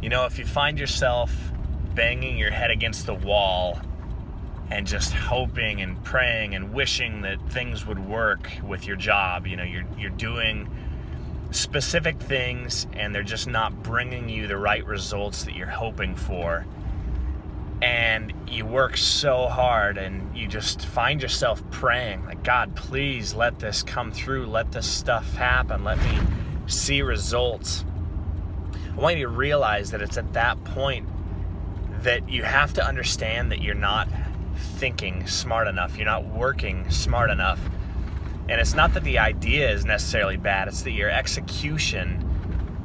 If you find yourself banging your head against the wall and just hoping and praying and wishing that things would work with your job, you're doing specific things and they're just not bringing you the right results that you're hoping for, and you work so hard and you just find yourself praying like, God, please let this come through, let this stuff happen, let me see results. I want you to realize that it's at that point that you have to understand that you're not thinking smart enough, you're not working smart enough. And it's not that the idea is necessarily bad, it's that your execution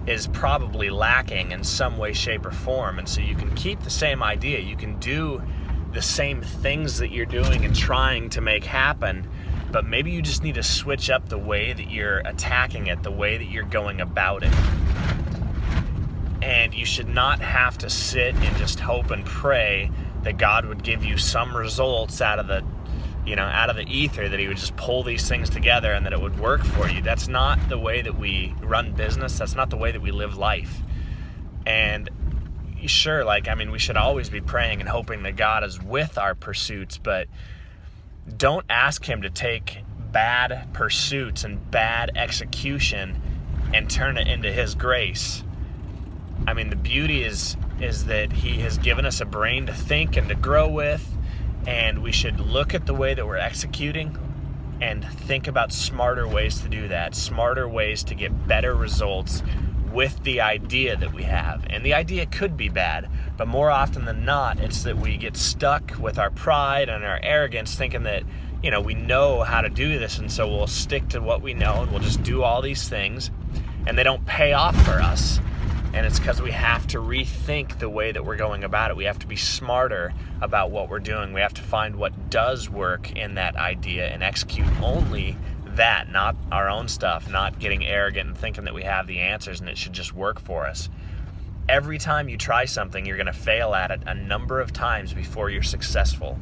is probably lacking in some way, shape, or form. And so you can keep the same idea, you can do the same things that you're doing and trying to make happen, but maybe you just need to switch up the way that you're attacking it, the way that you're going about it. And you should not have to sit and just hope and pray that God would give you some results out of the ether, that he would just pull these things together and that it would work for you. That's not the way that we run business. That's not the way that we live life. And sure, we should always be praying and hoping that God is with our pursuits, but don't ask him to take bad pursuits and bad execution and turn it into his grace. The beauty is that he has given us a brain to think and to grow with, and we should look at the way that we're executing and think about smarter ways to do that, smarter ways to get better results with the idea that we have. And the idea could be bad, but more often than not, it's that we get stuck with our pride and our arrogance thinking that, we know how to do this, and so we'll stick to what we know and we'll just do all these things, and they don't pay off for us. And it's because we have to rethink the way that we're going about it. We have to be smarter about what we're doing. We have to find what does work in that idea and execute only that, not our own stuff, not getting arrogant and thinking that we have the answers and it should just work for us. Every time you try something, you're going to fail at it a number of times before you're successful.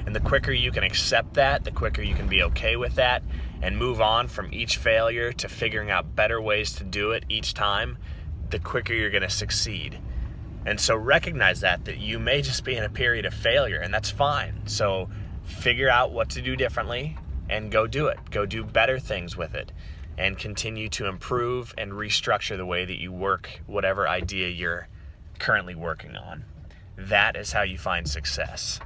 And the quicker you can accept that, the quicker you can be okay with that and move on from each failure to figuring out better ways to do it each time, the quicker you're going to succeed. And so recognize that you may just be in a period of failure, and that's fine. So figure out what to do differently and go do it. Go do better things with it and continue to improve and restructure the way that you work whatever idea you're currently working on. That is how you find success.